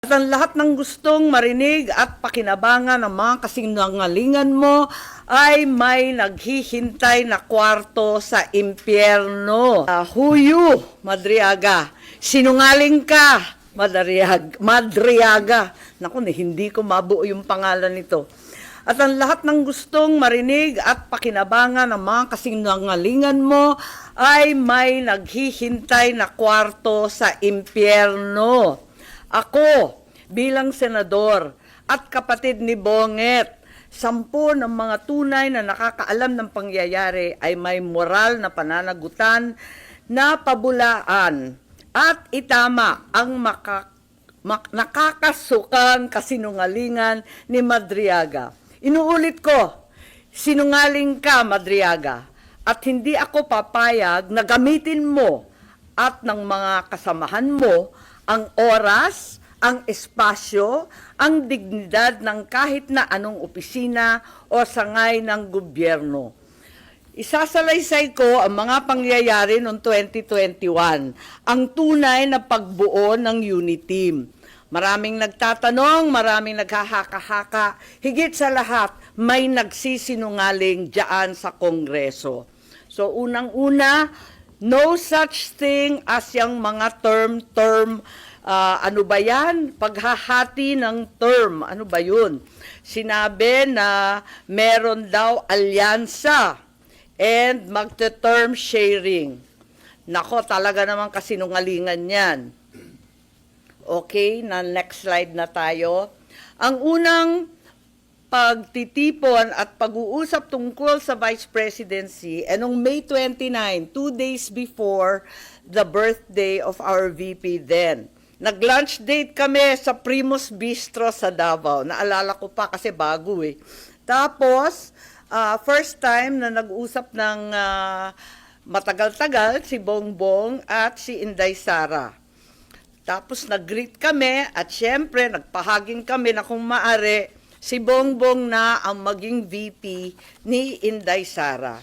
At ang lahat ng gustong marinig at pakinabangan ng mga kasinungalingan mo ay may naghihintay na kwarto sa impyerno. Huyu, Madriaga. Sinungaling ka, Madriaga. Naku, hindi ko mabuo yung pangalan nito. At ang lahat ng gustong marinig at pakinabangan ng mga kasinungalingan mo ay may naghihintay na kwarto sa impyerno. Ako, bilang senador at kapatid ni Bonget, 10 ng mga tunay na nakakaalam ng pangyayari ay may moral na pananagutan na pabulaan at itama ang nakakasukang kasinungalingan ni Madriaga. Inuulit ko, sinungaling ka, Madriaga, at hindi ako papayag na gamitin mo at ng mga kasamahan mo ang oras, ang espasyo, ang dignidad ng kahit na anong opisina o sangay ng gobyerno. Isasalaysay ko ang mga pangyayari noong 2021, ang tunay na pagbuo ng unit team. Maraming nagtatanong, maraming naghahaka-haka, higit sa lahat, may nagsisinungaling diyan sa Kongreso. So unang-una, no such thing as yung mga term, ano ba yan? Paghahati ng term, ano ba yun? Sinabi na meron daw alyansa and magte-term sharing. Nako, talaga naman kasinungalingan yan. Okay, na next slide na tayo. Ang unang pagtitipon at pag-uusap tungkol sa Vice Presidency noong May 29, 2 days before the birthday of our VP then. Nag-lunch date kami sa Primus Bistro sa Davao. Naalala ko pa kasi bago eh. Tapos, first time na nag-usap ng matagal-tagal si Bongbong at si Inday Sara. Tapos nag-greet kami at syempre nagpahaging kami na kung maaari si Bongbong na ang maging VP ni Inday Sara.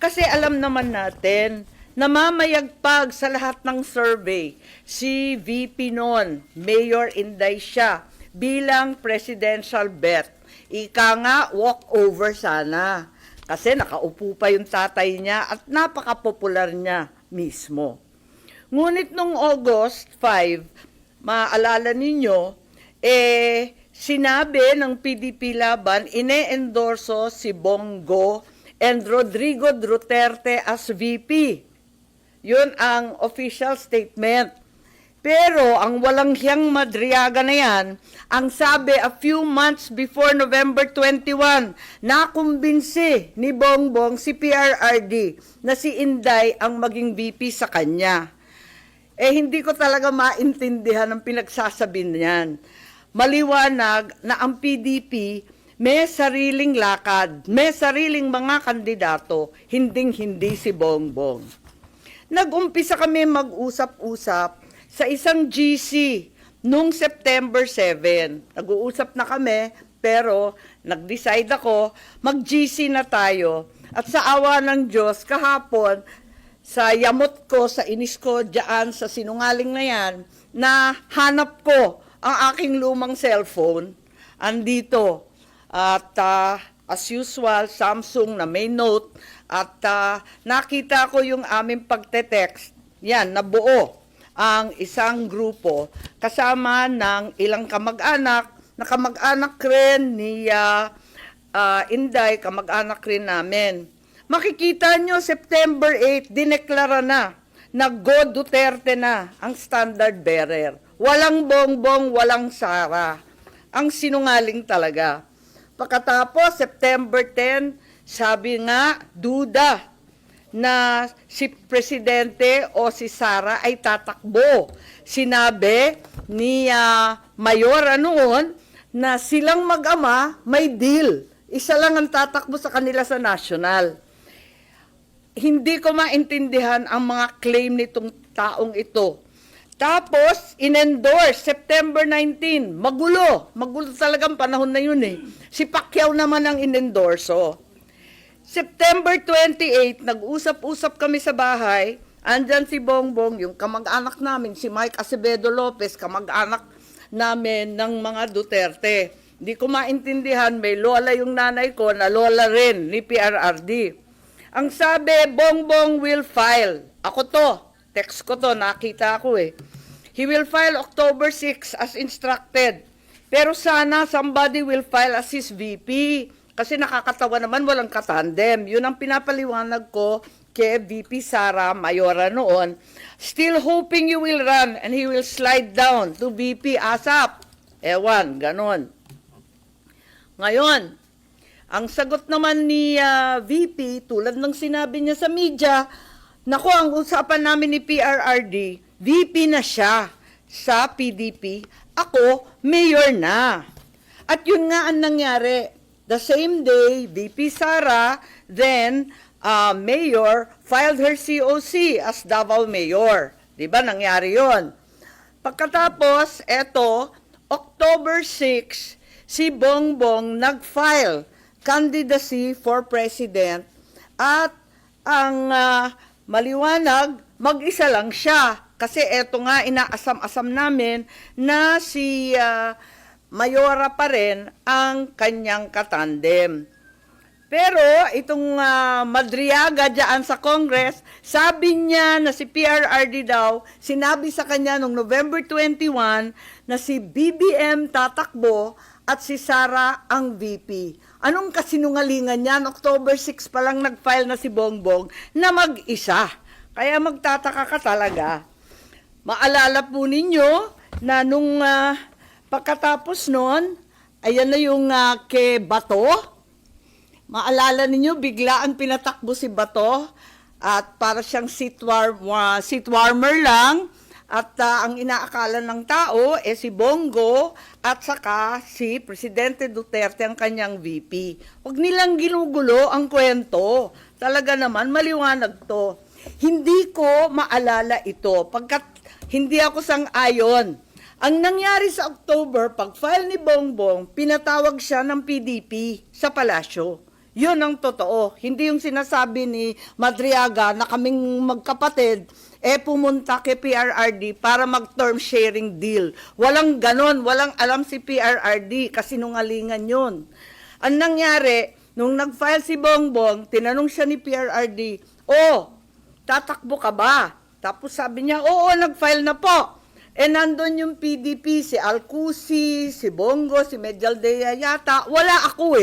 Kasi alam naman natin na mamayagpag sa lahat ng survey si VP noon, Mayor Inday siya, bilang presidential bet. Ika nga, walk-over sana. Kasi nakaupo pa yung tatay niya at napaka-popular niya mismo. Ngunit noong August 5, maaalala ninyo, sinabi ng PDP Laban, ine-endorso si Bongo and Rodrigo Duterte as VP. Yun ang official statement. Pero ang walang hiyang Madriaga na yan, ang sabi a few months before November 21, nakumbinsi ni Bongbong si PRRD na si Inday ang maging VP sa kanya. Hindi ko talaga maintindihan ang pinagsasabi niyan. Maliwanag na ang PDP may sariling lakad, may sariling mga kandidato, hinding-hindi si Bongbong. Nag-umpisa kami mag-usap-usap sa isang GC noong September 7. Nag-uusap na kami, pero nag-decide ako, mag-GC na tayo. At sa awa ng Diyos, kahapon, sa yamot ko, sa inis ko, dyan sa sinungaling na yan, na hanap ko ang aking lumang cellphone, andito. At as usual, Samsung na may note, at nakita ko yung aming pagte-text. Yan, nabuo ang isang grupo kasama ng ilang kamag-anak, na kamag-anak rin ni Inday, kamag-anak rin namin. Makikita nyo, September 8, dineklara na Go Duterte na ang standard bearer. Walang Bongbong, walang Sara. Ang sinungaling talaga. Pagkatapos, September 10, sabi nga, duda na si Presidente o si Sara ay tatakbo. Sinabi ni Mayora noon na silang mag-ama may deal. Isa lang ang tatakbo sa kanila sa national. Hindi ko maintindihan ang mga claim nitong taong ito. Tapos, in-endorse, September 19, magulo. Magulo talagang panahon na yun eh. Si Pacquiao naman ang in-endorso. September 28, nag-usap-usap kami sa bahay. Andyan si Bongbong, yung kamag-anak namin, si Mike Acevedo Lopez, kamag-anak namin ng mga Duterte. Hindi ko maintindihan, may lola yung nanay ko na lola rin ni PRRD. Ang sabi, Bongbong will file. Ako to, text ko to, nakita ko eh. He will file October 6 as instructed. Pero sana somebody will file as his VP. Kasi nakakatawa naman, walang katandem. Yun ang pinapaliwanag ko kay VP Sara Mayora noon. Still hoping you will run and he will slide down to VP ASAP. Ewan, ganon. Ngayon, ang sagot naman ni VP, tulad ng sinabi niya sa media, naku, ang usapan namin ni PRRD, VP na siya sa PDP, ako, mayor na. At yun nga ang nangyari. The same day, VP Sara, then mayor, filed her COC as Davao Mayor. Diba, nangyari yon. Pagkatapos, eto, October 6, si Bongbong nag-file candidacy for president at ang maliwanag, mag-isa lang siya. Kasi eto nga, inaasam-asam namin na si Mayora pa rin ang kanyang katandem. Pero itong Madriaga dyan sa Congress, sabi niya na si PRRD daw, sinabi sa kanya noong November 21 na si BBM tatakbo at si Sara ang VP. Anong kasinungalingan yan? October 6 pa lang nag-file na si Bongbong na mag-isa. Kaya magtataka ka talaga. Maalala po ninyo na nung pagkatapos nun, ayan na yung kay Bato. Maalala ninyo, biglaan pinatakbo si Bato at para siyang seat warmer lang. At ang inaakala ng tao si Bongo at saka si Presidente Duterte ang kanyang VP. Huwag nilang ginugulo ang kwento. Talaga naman, maliwanag to. Hindi ko maalala ito pagkat hindi ako sang-ayon. Ang nangyari sa October, pag-file ni Bongbong, pinatawag siya ng PDP sa palasyo. Yun ang totoo. Hindi yung sinasabi ni Madriaga na kaming magkapatid, pumunta kay PRRD para mag-term sharing deal. Walang ganon, walang alam si PRRD, kasi nungalingan yun. Ang nangyari, nung nag-file si Bongbong, tinanong siya ni PRRD, tatakbo ka ba? Tapos sabi niya, oo, nag-file na po. Nandun yung PDP, si Alcusi, si Bongo, si Medialdea yata, wala ako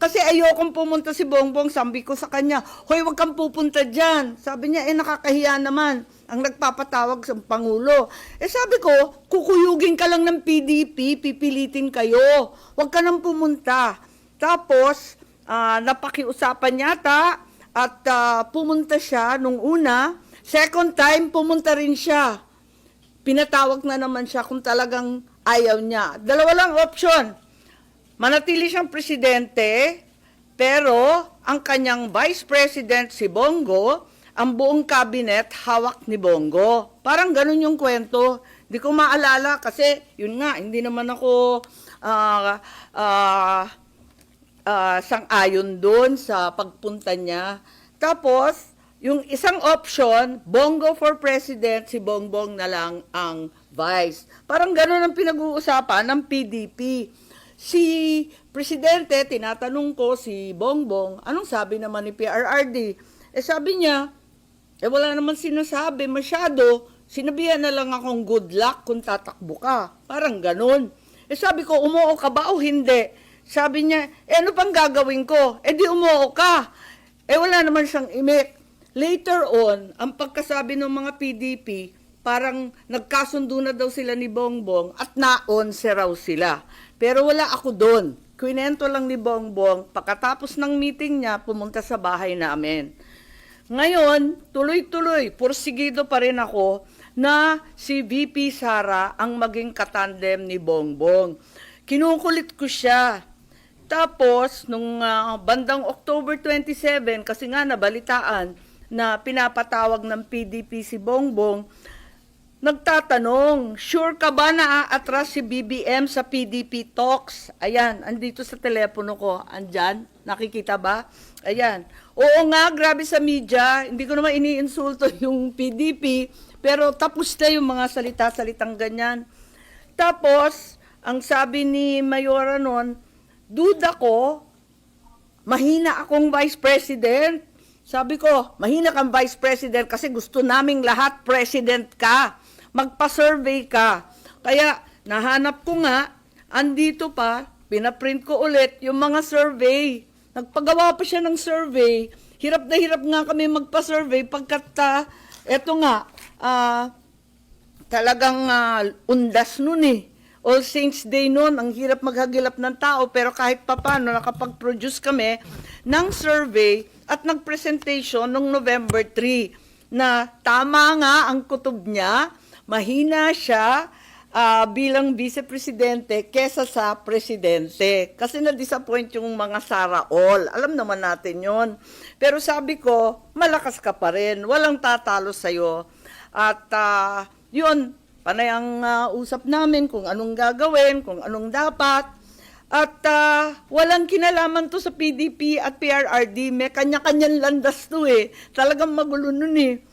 Kasi ayokong pumunta si Bongbong, sabi ko sa kanya, hoy, wag kang pupunta dyan. Sabi niya, nakakahiya naman ang nagpapatawag sa Pangulo. Sabi ko, kukuyugin ka lang ng PDP, pipilitin kayo. Wag ka nang pumunta. Tapos, napakiusapan yata at pumunta siya nung una. Second time, pumunta rin siya. Pinatawag na naman siya kung talagang ayaw niya. Dalawa lang option. Manatili siyang presidente, pero ang kanyang vice president si Bongo, ang buong cabinet hawak ni Bongo. Parang ganun yung kwento. Di ko maalala kasi yun nga, hindi naman ako sang-ayon doon sa pagpunta niya. Tapos, yung isang option, Bongo for president, si Bongbong na lang ang vice. Parang ganun ang pinag-uusapan ng PDP. Si Presidente, tinatanong ko si Bongbong, anong sabi naman ni PRRD? Sabi niya, wala naman sinasabi masyado, sinabihan na lang akong good luck kung tatakbo ka. Parang ganun. Sabi ko, umuo ka ba o hindi? Sabi niya, ano pang gagawin ko? Di umuo ka. Wala naman siyang imik. Later on, ang pagkasabi ng mga PDP, parang nagkasundo na daw sila ni Bongbong at naon raw sila. Pero wala ako doon. Kwinento lang ni Bongbong, pagkatapos ng meeting niya, pumunta sa bahay namin. Ngayon, tuloy-tuloy, pursigido pa rin ako na si VP Sara ang maging katandem ni Bongbong. Kinukulit ko siya. Tapos, nung bandang October 27, kasi nga nabalitaan na pinapatawag ng PDP si Bongbong, nagtatanong, sure ka ba na aatras si BBM sa PDP talks? Ayan, andito sa telepono ko. Andyan, nakikita ba? Ayan. Oo nga, grabe sa media. Hindi ko naman iniinsulto yung PDP, pero tapos na yung mga salita-salitang ganyan. Tapos, ang sabi ni Mayora noon, duda ko, mahina akong Vice President. Sabi ko, mahina kang Vice President kasi gusto naming lahat President ka. Magpa-survey ka. Kaya, nahanap ko nga, andito pa, pinaprint ko ulit yung mga survey. Nagpagawa pa siya ng survey. Hirap na hirap nga kami magpa-survey pagkat, eto nga, talagang undas nun eh. All Saints Day noon, ang hirap maghagilap ng tao, pero kahit papano nakapag-produce kami ng survey at nag-presentation noong November 3 na tama nga ang kutob niya, mahina siya bilang vice-presidente kesa sa presidente. Kasi na-disappoint yung mga Sara All. Alam naman natin yon. Pero sabi ko, malakas ka pa rin, walang tatalo sa'yo. At yun, panay ang usap namin kung anong gagawin, kung anong dapat. At walang kinalaman to sa PDP at PRRD. May kanya-kanyang landas to eh. Talagang magulo nun eh.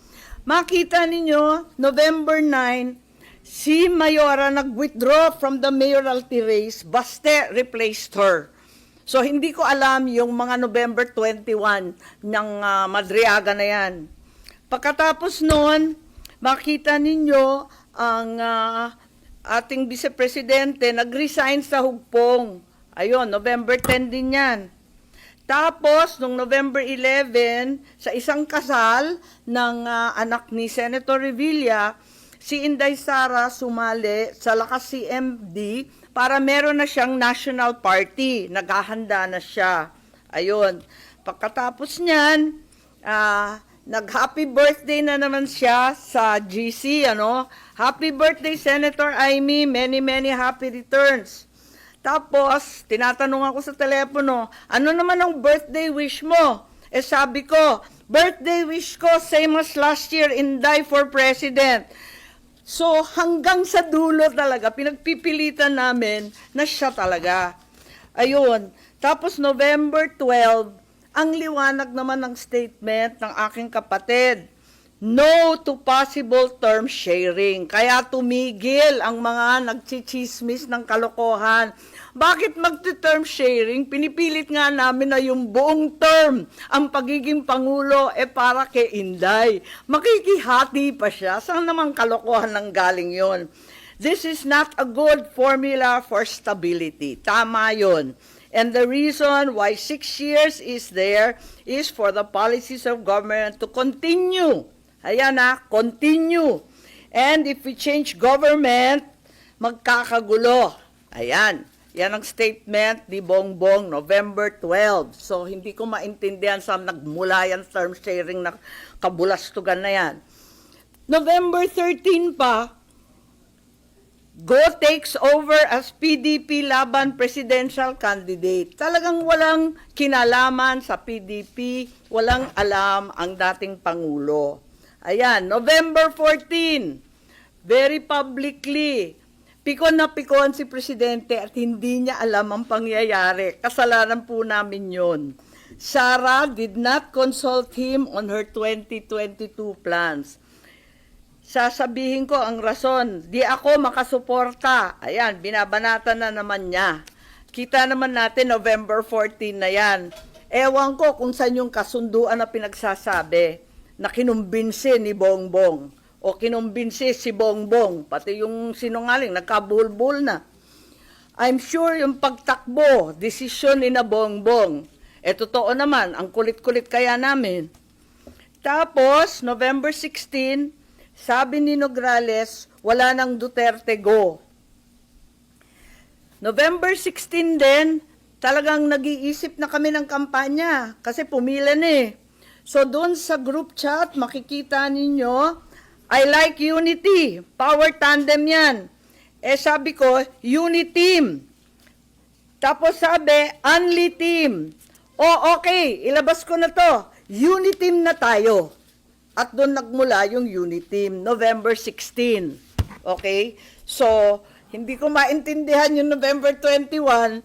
Makita ninyo, November 9, si Mayora nag-withdraw from the mayoralty race. Baste replaced her. So hindi ko alam yung mga November 21 ng Madriaga na yan. Pagkatapos noon, makita ninyo ang ating vice-presidente nag-resign sa hugpong. Ayun, November 10 din yan. Tapos, noong November 11, sa isang kasal ng anak ni Senator Revilla, si Inday Sara sumali sa Lakas CMD para meron na siyang national party. Naghahanda na siya. Ayun. Pagkatapos niyan, nag-happy birthday na naman siya sa GC, ano? Happy birthday, Senator Amy. Many, many happy returns. Tapos, tinatanong ako sa telepono, ano naman ang birthday wish mo? Eh sabi ko, birthday wish ko, same as last year, Inday for President. So, hanggang sa dulo talaga, pinagpipilitan namin na siya talaga. Ayun. Tapos, November 12, ang liwanag naman ng statement ng aking kapatid, no to possible term sharing. Kaya tumigil ang mga nagchichismis ng kalokohan. Bakit magti-term sharing? Pinipilit nga namin na yung buong term, ang pagiging Pangulo, para kay Inday. Makikihati pa siya. Saan naman kalokohan ng galing yon? This is not a good formula for stability. Tama yon. And the reason why 6 years is there is for the policies of government to continue. Ayan continue. And if we change government, magkakagulo. Ayan. Yan ang statement ni Bongbong, November 12. So, hindi ko maintindihan saan nagmula yan term sharing na kabulastugan na yan. November 13 pa, Go takes over as PDP laban presidential candidate. Talagang walang kinalaman sa PDP, walang alam ang dating Pangulo. Ayan, November 14, very publicly, pikon na pikon si Presidente at hindi niya alam ang pangyayari. Kasalanan po namin yon. Sara did not consult him on her 2022 plans. Sasabihin ko ang rason, di ako makasuporta. Ayan, binabanata na naman niya. Kita naman natin November 14 na yan. Ewan ko kung saan yung kasunduan na pinagsasabi na kinumbinsi ni Bongbong o kinumbinsi si Bongbong, pati yung sinungaling, nagkabulbul na. I'm sure yung pagtakbo, desisyon ni na Bongbong. Totoo naman, ang kulit-kulit kaya namin. Tapos, November 16, sabi ni Nograles, wala nang Duterte go. November 16 din, talagang nag-iisip na kami ng kampanya kasi pumila na eh. So doon sa group chat, makikita ninyo, I like unity, power tandem yan. Sabi ko, uniteam. Tapos sabi, only team. Okay, ilabas ko na to. Uniteam na tayo. At doon nagmula yung Uniteam, November 16. Okay? So, hindi ko maintindihan yung November 21,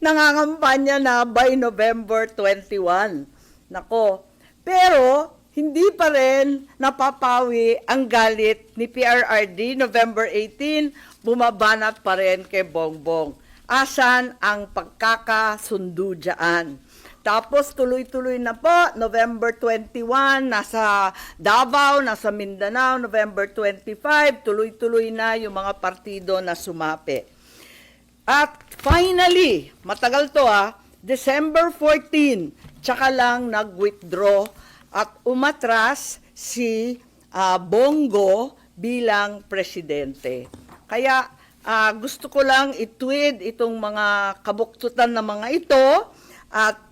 nangangampanya na by November 21. Nako. Pero, hindi pa rin napapawi ang galit ni PRRD November 18 bumabanat pa rin kay Bongbong. Asan ang pagkakasundo dyan? Tapos tuloy-tuloy na po, November 21, nasa Davao, nasa Mindanao, November 25, tuloy-tuloy na yung mga partido na sumapi. At finally, matagal to December 14, tsaka lang nag-withdraw at umatras si Bongo bilang presidente. Kaya gusto ko lang itweet itong mga kabuktutan na mga ito at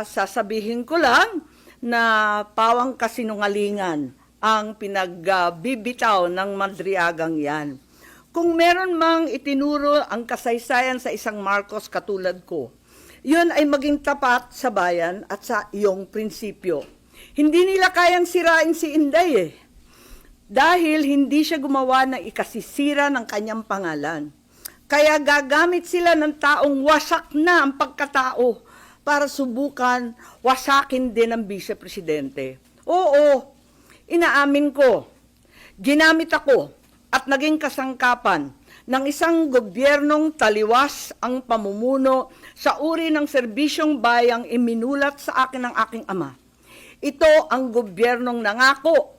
sasabihin ko lang na pawang kasinungalingan ang pinagbibitaw ng Madriagang yan. Kung meron mang itinuro ang kasaysayan sa isang Marcos katulad ko, yun ay maging tapat sa bayan at sa iyong prinsipyo. Hindi nila kayang sirain si Inday dahil hindi siya gumawa ng ikasisira ng kanyang pangalan. Kaya gagamit sila ng taong wasak na ang pagkatao para subukan wasakin din ang vice-presidente. Oo, inaamin ko, ginamit ako at naging kasangkapan ng isang gobyernong taliwas ang pamumuno sa uri ng serbisyong bayang iminulat sa akin ng aking ama. Ito ang gobyernong nangako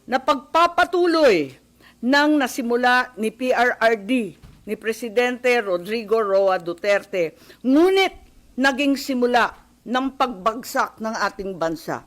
na pagpapatuloy ng nasimula ni PRRD, ni Presidente Rodrigo Roa Duterte, ngunit naging simula ng pagbagsak ng ating bansa.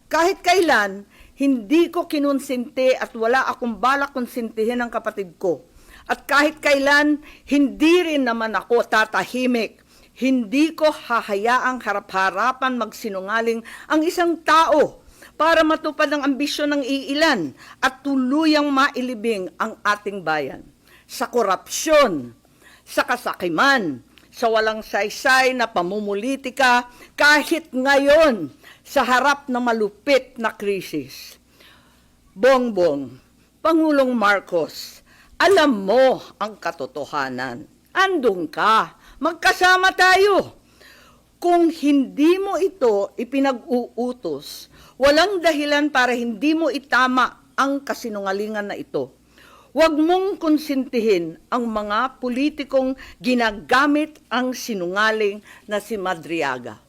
Kahit kailan, hindi ko kinonsinti at wala akong balak konsintihin ang kapatid ko. At kahit kailan, hindi rin naman ako tatahimik. Hindi ko hahayaang harap-harapan magsinungaling ang isang tao para matupad ang ambisyon ng iilan at tuluyang mailibing ang ating bayan. Sa korupsyon, sa kasakiman, sa walang saysay na pamumulitika, kahit ngayon sa harap ng malupit na krisis. Bongbong, Pangulong Marcos, alam mo ang katotohanan. Andun ka, magkasama tayo. Kung hindi mo ito ipinag-uutos, walang dahilan para hindi mo itama ang kasinungalingan na ito. Huwag mong konsintihin ang mga politikong ginagamit ang sinungaling na si Madriaga.